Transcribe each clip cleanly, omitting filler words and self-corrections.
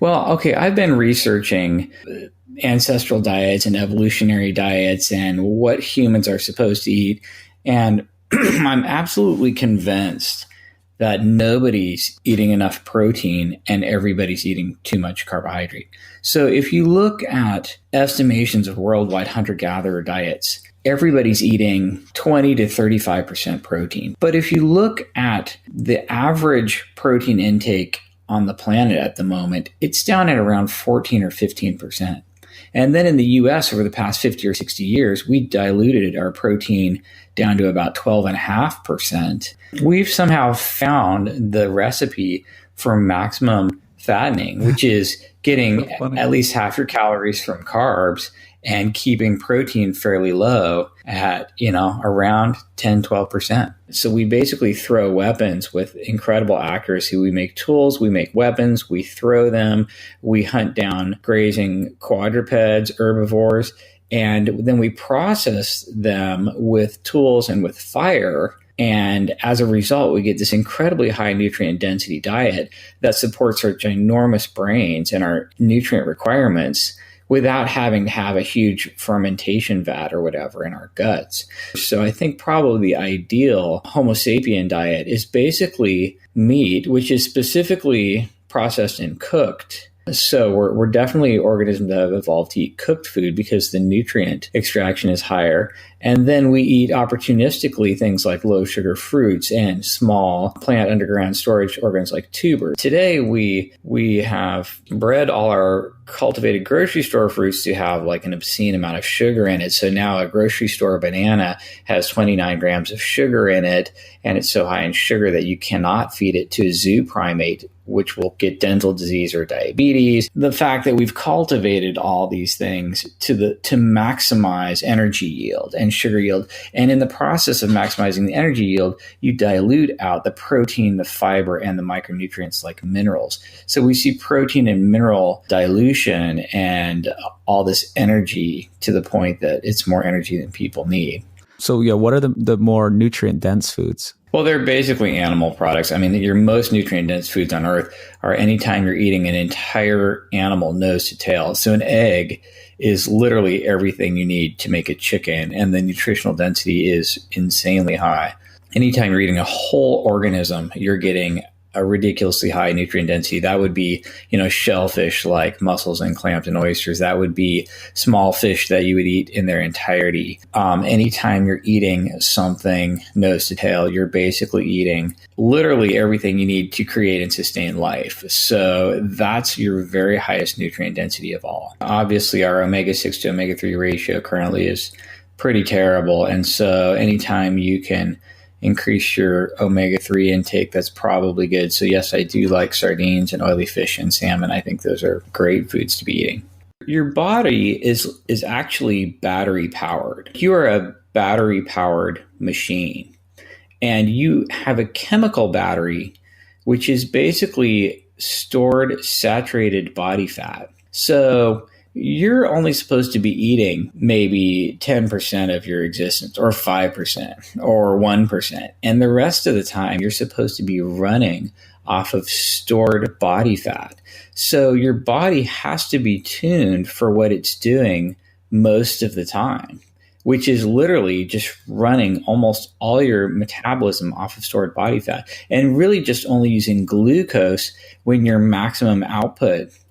Well, okay, I've been researching ancestral diets and evolutionary diets and what humans are supposed to eat. And I'm absolutely convinced that nobody's eating enough protein and everybody's eating too much carbohydrate. So if you look at estimations of worldwide hunter-gatherer diets, everybody's eating 20 to 35% protein. But if you look at the average protein intake on the planet at the moment, it's down at around 14 or 15%. And then in the US over the past 50 or 60 years, we diluted our protein down to about 12.5%. We've somehow found the recipe for maximum fattening, which is getting at least half your calories from carbs and keeping protein fairly low at, around 10, 12%. So we basically throw weapons with incredible accuracy. We make tools, we make weapons, we throw them, we hunt down grazing quadrupeds, herbivores, and then we process them with tools and with fire. And as a result, we get this incredibly high nutrient density diet that supports our ginormous brains and our nutrient requirements without having to have a huge fermentation vat or whatever in our guts. So I think probably the ideal Homo sapien diet is basically meat, which is specifically processed and cooked. So we're definitely organisms that have evolved to eat cooked food because the nutrient extraction is higher. And then we eat opportunistically things like low sugar fruits and small plant underground storage organs like tubers. Today, we have bred all our cultivated grocery store fruits to have like an obscene amount of sugar in it. So now a grocery store banana has 29 grams of sugar in it, and it's so high in sugar that you cannot feed it to a zoo primate, which will get dental disease or diabetes. The fact that we've cultivated all these things to maximize energy yield and sugar yield. And in the process of maximizing the energy yield, you dilute out the protein, the fiber, and the micronutrients like minerals. So we see protein and mineral dilution and all this energy to the point that it's more energy than people need. So yeah, what are the more nutrient dense foods? Well, they're basically animal products. I mean, your most nutrient dense foods on earth are anytime you're eating an entire animal nose to tail. So an egg is literally everything you need to make a chicken, and the nutritional density is insanely high. Anytime you're eating a whole organism, you're getting a ridiculously high nutrient density. That would be, shellfish like mussels and clams and oysters. That would be small fish that you would eat in their entirety. Anytime you're eating something nose to tail, you're basically eating literally everything you need to create and sustain life. So that's your very highest nutrient density of all. Obviously, our omega-6 to omega-3 ratio currently is pretty terrible. And so anytime you can increase your omega-3 intake, that's probably good. So yes, I do like sardines and oily fish and salmon. I think those are great foods to be eating. Your body is actually battery powered. You are a battery powered machine, and you have a chemical battery, which is basically stored saturated body fat. So you're only supposed to be eating maybe 10% of your existence, or 5% or 1%. And the rest of the time, you're supposed to be running off of stored body fat. So your body has to be tuned for what it's doing most of the time, which is literally just running almost all your metabolism off of stored body fat, and really just only using glucose when your maximum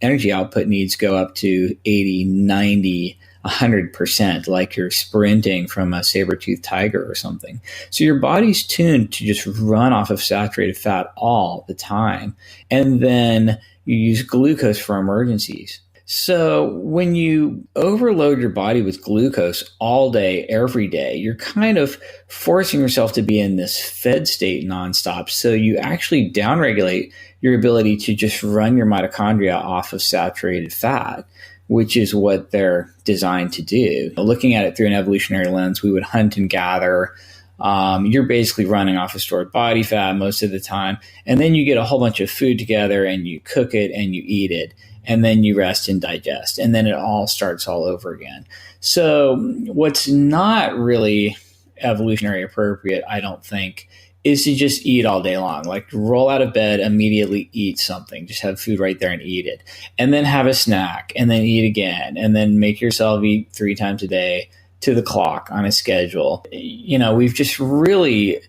energy output needs go up to 80, 90, 100%, like you're sprinting from a saber-toothed tiger or something. So your body's tuned to just run off of saturated fat all the time. And then you use glucose for emergencies. So when you overload your body with glucose all day, every day, you're kind of forcing yourself to be in this fed state nonstop. So you actually downregulate your ability to just run your mitochondria off of saturated fat, which is what they're designed to do. Looking at it through an evolutionary lens, we would hunt and gather. You're basically running off of stored body fat most of the time. And then you get a whole bunch of food together and you cook it and you eat it. And then you rest and digest. And then it all starts all over again. So what's not really evolutionary appropriate, I don't think, is to just eat all day long. Like roll out of bed, immediately eat something. Just have food right there and eat it. And then have a snack and then eat again. And then make yourself eat 3 times a day to the clock on a schedule. We've just really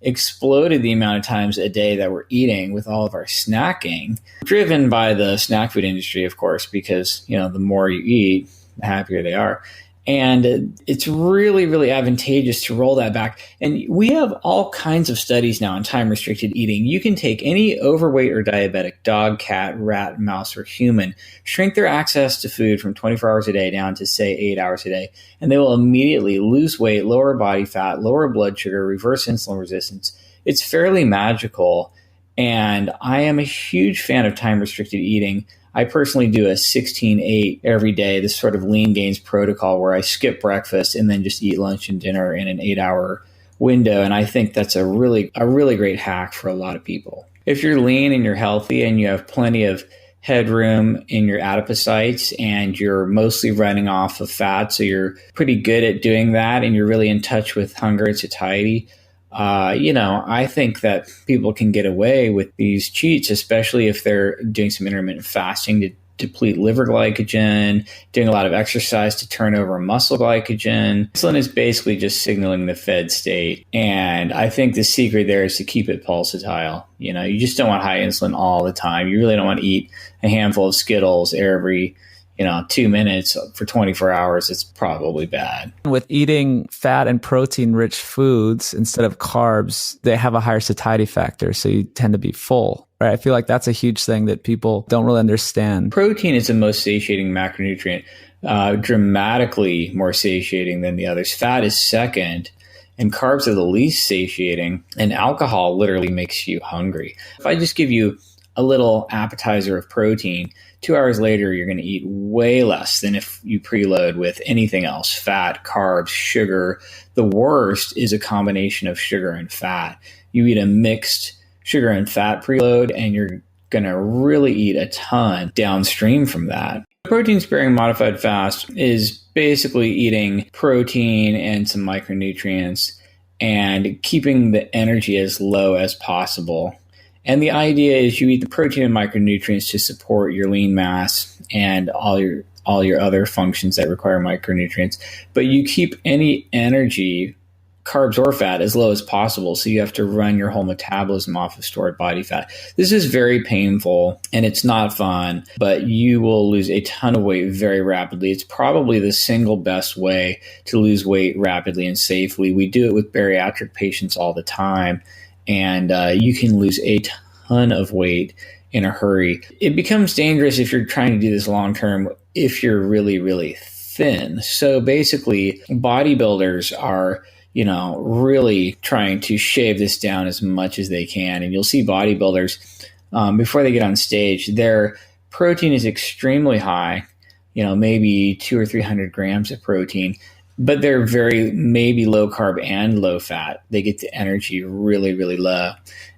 exploded the amount of times a day that we're eating with all of our snacking, driven by the snack food industry, of course, because, the more you eat, the happier they are. And it's really, really advantageous to roll that back. And we have all kinds of studies now on time-restricted eating. You can take any overweight or diabetic dog, cat, rat, mouse, or human, shrink their access to food from 24 hours a day down to, say, 8 hours a day, and they will immediately lose weight, lower body fat, lower blood sugar, reverse insulin resistance. It's fairly magical. And I am a huge fan of time-restricted eating. I personally do a 16-8 every day, this sort of lean gains protocol where I skip breakfast and then just eat lunch and dinner in an 8-hour window. And I think that's a really great hack for a lot of people. If you're lean and you're healthy and you have plenty of headroom in your adipocytes and you're mostly running off of fat, so you're pretty good at doing that and you're really in touch with hunger and satiety, I think that people can get away with these cheats, especially if they're doing some intermittent fasting to deplete liver glycogen, doing a lot of exercise to turn over muscle glycogen. Insulin is basically just signaling the fed state. And I think the secret there is to keep it pulsatile. You just don't want high insulin all the time. You really don't want to eat a handful of Skittles every 2 minutes for 24 hours. It's probably bad. With eating fat and protein rich foods instead of carbs, they have a higher satiety factor. So you tend to be full, right? I feel like that's a huge thing that people don't really understand. Protein is the most satiating macronutrient, dramatically more satiating than the others. Fat is second, and carbs are the least satiating, and alcohol literally makes you hungry. If I just give you a little appetizer of protein, 2 hours later, you're going to eat way less than if you preload with anything else: fat, carbs, sugar. The worst is a combination of sugar and fat. You eat a mixed sugar and fat preload, and you're going to really eat a ton downstream from that. Protein-sparing modified fast is basically eating protein and some micronutrients and keeping the energy as low as possible. And the idea is you eat the protein and micronutrients to support your lean mass and all your other functions that require micronutrients. But you keep any energy, carbs or fat, as low as possible. So you have to run your whole metabolism off of stored body fat. This is very painful and it's not fun, but you will lose a ton of weight very rapidly. It's probably the single best way to lose weight rapidly and safely. We do it with bariatric patients all the time. And you can lose a ton of weight in a hurry. It becomes dangerous if you're trying to do this long term, if you're really, really thin. So basically, bodybuilders are, really trying to shave this down as much as they can. And you'll see bodybuilders, before they get on stage, their protein is extremely high, maybe 200 or 300 grams of protein. But they're very maybe low carb and low fat. They get the energy really, really low.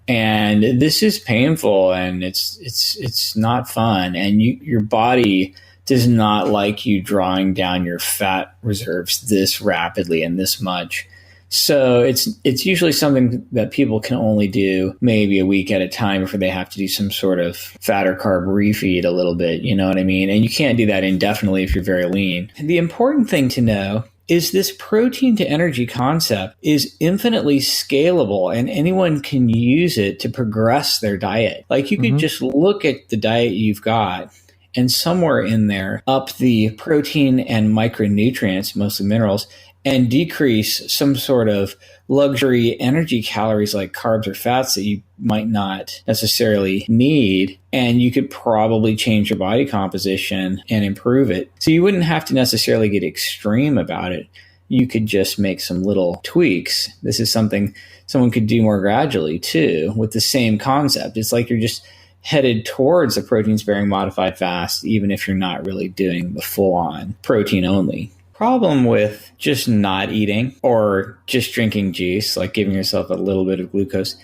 And this is painful and it's not fun. And your body does not like you drawing down your fat reserves this rapidly and this much. So it's usually something that people can only do maybe a week at a time before they have to do some sort of fat or carb refeed a little bit, you know what I mean? And you can't do that indefinitely if you're very lean. And the important thing to know is this protein to energy concept is infinitely scalable and anyone can use it to progress their diet. Like you could just look at the diet you've got and somewhere in there up the protein and micronutrients, mostly minerals, and decrease some sort of luxury energy calories like carbs or fats that you might not necessarily need. And you could probably change your body composition and improve it. So you wouldn't have to necessarily get extreme about it. You could just make some little tweaks. This is something someone could do more gradually too, with the same concept. It's like you're just headed towards a protein-sparing modified fast, even if you're not really doing the full-on protein only. Problem with just not eating or just drinking juice, like giving yourself a little bit of glucose,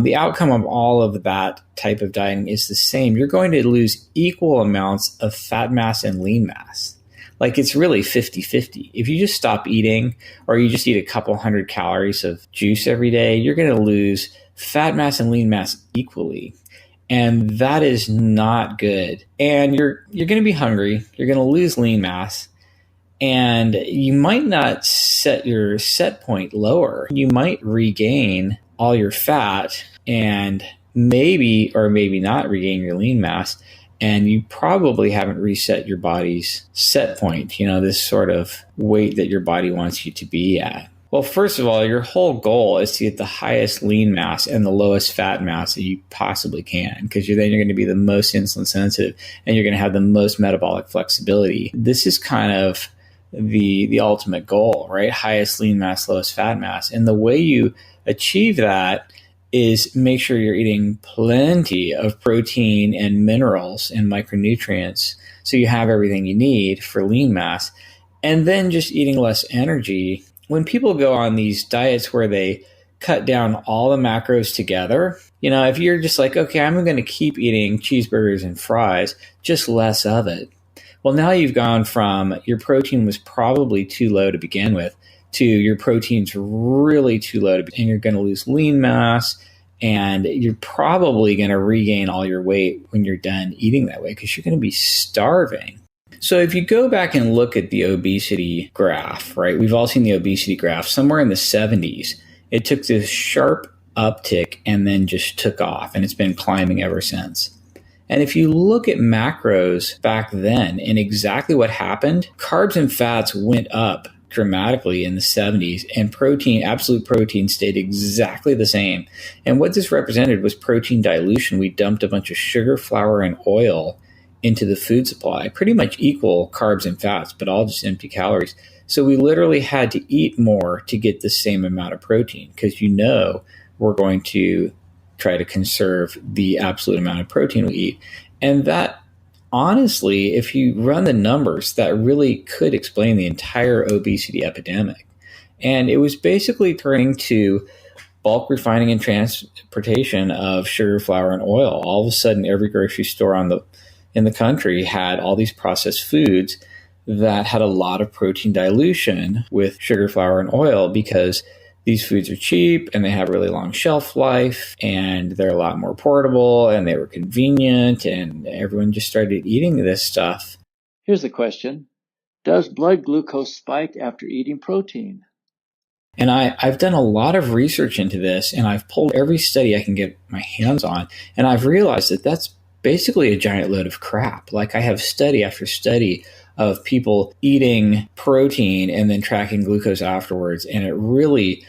the outcome of all of that type of dieting is the same. You're going to lose equal amounts of fat mass and lean mass. Like it's really 50-50. If you just stop eating or you just eat a couple hundred calories of juice every day, you're going to lose fat mass and lean mass equally. And that is not good. And you're going to be hungry. You're going to lose lean mass. And you might not set your set point lower. You might regain all your fat and maybe or maybe not regain your lean mass. And you probably haven't reset your body's set point, this sort of weight that your body wants you to be at. Well, first of all, your whole goal is to get the highest lean mass and the lowest fat mass that you possibly can, because then you're going to be the most insulin sensitive and you're going to have the most metabolic flexibility. This is kind of the ultimate goal, right? Highest lean mass, lowest fat mass. And the way you achieve that is make sure you're eating plenty of protein and minerals and micronutrients so you have everything you need for lean mass, and then just eating less energy. When people go on these diets where they cut down all the macros together, if you're just like, okay, I'm going to keep eating cheeseburgers and fries, just less of it. Well, now you've gone from your protein was probably too low to begin with to your protein's really too low, and you're going to lose lean mass, and you're probably going to regain all your weight when you're done eating that way because you're going to be starving. So if you go back and look at the obesity graph, right, we've all seen the obesity graph somewhere in the 70s. It took this sharp uptick and then just took off, and it's been climbing ever since. And if you look at macros back then and exactly what happened, carbs and fats went up dramatically in the 70s, and protein, absolute protein, stayed exactly the same. And what this represented was protein dilution. We dumped a bunch of sugar, flour, and oil into the food supply, pretty much equal carbs and fats, but all just empty calories. So we literally had to eat more to get the same amount of protein, because we're going to try to conserve the absolute amount of protein we eat. And that, honestly, if you run the numbers, that really could explain the entire obesity epidemic. And it was basically turning to bulk refining and transportation of sugar, flour, and oil. All of a sudden, every grocery store in the country had all these processed foods that had a lot of protein dilution with sugar, flour, and oil, because these foods are cheap and they have really long shelf life and they're a lot more portable and they were convenient, and everyone just started eating this stuff. Here's the question. Does blood glucose spike after eating protein? And I've done a lot of research into this, and I've pulled every study I can get my hands on, and I've realized that that's basically a giant load of crap. Like, I have study after study of people eating protein and then tracking glucose afterwards, and it really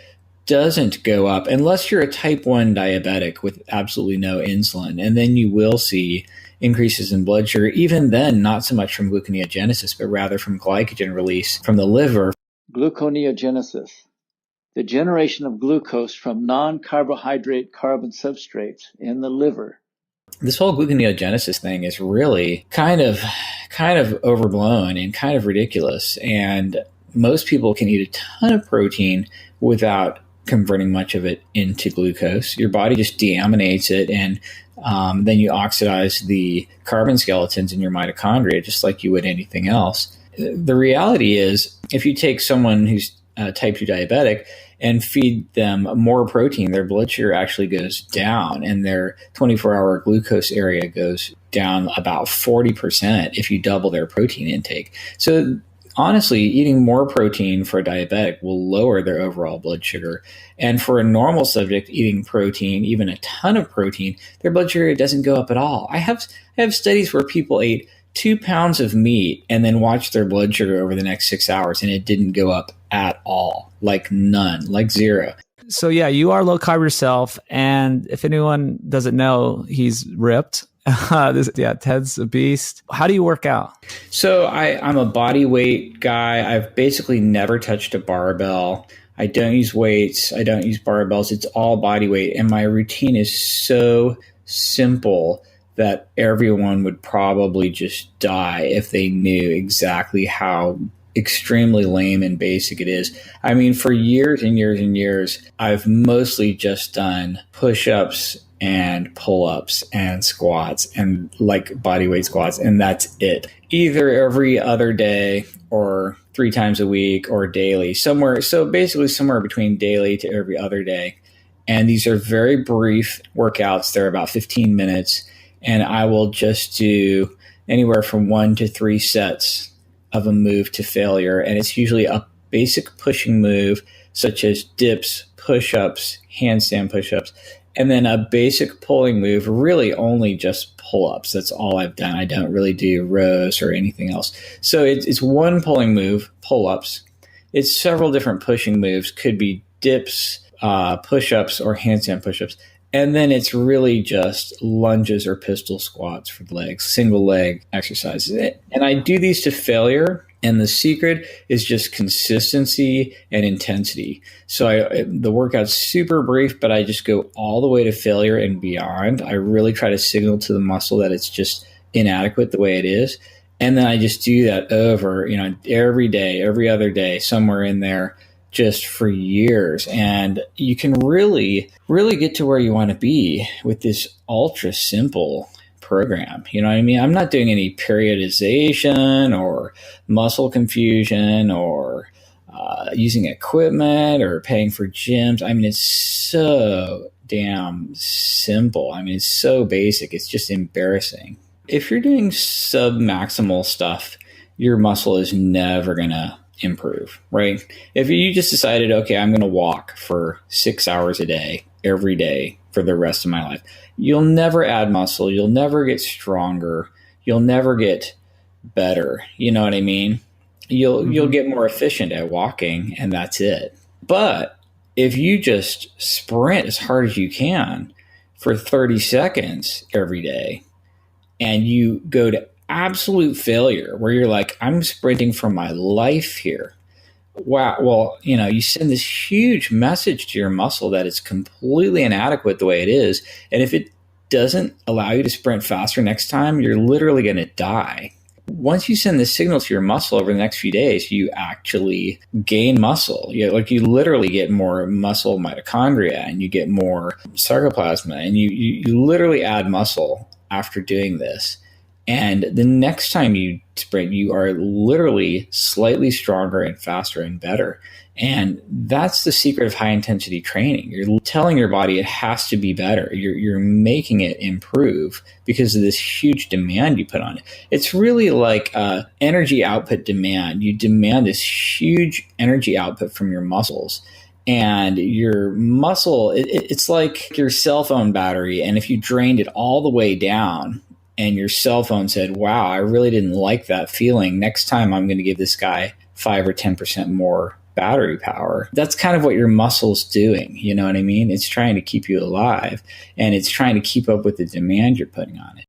doesn't go up unless you're a type 1 diabetic with absolutely no insulin, and then you will see increases in blood sugar. Even then, not so much from gluconeogenesis, but rather from glycogen release from the liver. Gluconeogenesis, the generation of glucose from non-carbohydrate carbon substrates in the liver. This whole gluconeogenesis thing is really kind of overblown and kind of ridiculous. And most people can eat a ton of protein without converting much of it into glucose. Your body just deaminates it, and then you oxidize the carbon skeletons in your mitochondria just like you would anything else. The reality is, if you take someone who's type 2 diabetic and feed them more protein, their blood sugar actually goes down, and their 24-hour glucose area goes down about 40% if you double their protein intake. So honestly, eating more protein for a diabetic will lower their overall blood sugar. And for a normal subject eating protein, even a ton of protein, their blood sugar doesn't go up at all. I have studies where people ate 2 pounds of meat and then watched their blood sugar over the next 6 hours, and it didn't go up at all. Like none, like zero. So yeah, you are low carb yourself. And if anyone doesn't know, he's ripped. Ted's a beast. How do you work out? So I'm a body weight guy. I've basically never touched a barbell. I don't use weights. I don't use barbells. It's all body weight. And my routine is so simple that everyone would probably just die if they knew exactly how extremely lame and basic it is. I mean, for years and years and years, I've mostly just done push-ups and pull-ups and squats and like bodyweight squats, and that's it. Either every other day or 3 times a week or daily, so basically somewhere between daily to every other day. And these are very brief workouts. They're about 15 minutes. And I will just do anywhere from 1 to 3 sets of a move to failure. And it's usually a basic pushing move, such as dips, push-ups, handstand push-ups, and then a basic pulling move, really only just pull-ups. That's all I've done. I don't really do rows or anything else. So it's one pulling move, pull-ups. It's several different pushing moves, could be dips, push-ups, or handstand push-ups. And then it's really just lunges or pistol squats for the legs, single leg exercises. And I do these to failure. And the secret is just consistency and intensity. So the workout's super brief, but I just go all the way to failure and beyond. I really try to signal to the muscle that it's just inadequate the way it is. And then I just do that over, every day, every other day, somewhere in there, just for years. And you can really, really get to where you want to be with this ultra simple program. You know what I mean? I'm not doing any periodization or muscle confusion or using equipment or paying for gyms. I mean, it's so damn simple. I mean, it's so basic. It's just embarrassing. If you're doing submaximal stuff, your muscle is never going to improve, right? If you just decided, okay, I'm going to walk for 6 hours a day, every day for the rest of my life, you'll never add muscle. You'll never get stronger. You'll never get better. You know what I mean? You'll get more efficient at walking, and that's it. But if you just sprint as hard as you can for 30 seconds every day, and you go to absolute failure where you're like, I'm sprinting for my life here. Wow. Well, you send this huge message to your muscle that it's completely inadequate the way it is. And if it doesn't allow you to sprint faster next time, you're literally going to die. Once you send this signal to your muscle over the next few days, you actually gain muscle. You literally get more muscle mitochondria, and you get more sarcoplasma, and you literally add muscle after doing this. And the next time you sprint, you are literally slightly stronger and faster and better. And that's the secret of high intensity training. You're telling your body it has to be better. You're making it improve because of this huge demand you put on it. It's really like energy output demand. You demand this huge energy output from your muscles. And your muscle, it's like your cell phone battery. And if you drained it all the way down, and your cell phone said, wow, I really didn't like that feeling. Next time I'm going to give this guy 5 or 10% more battery power. That's kind of what your muscle's doing. You know what I mean? It's trying to keep you alive, and it's trying to keep up with the demand you're putting on it.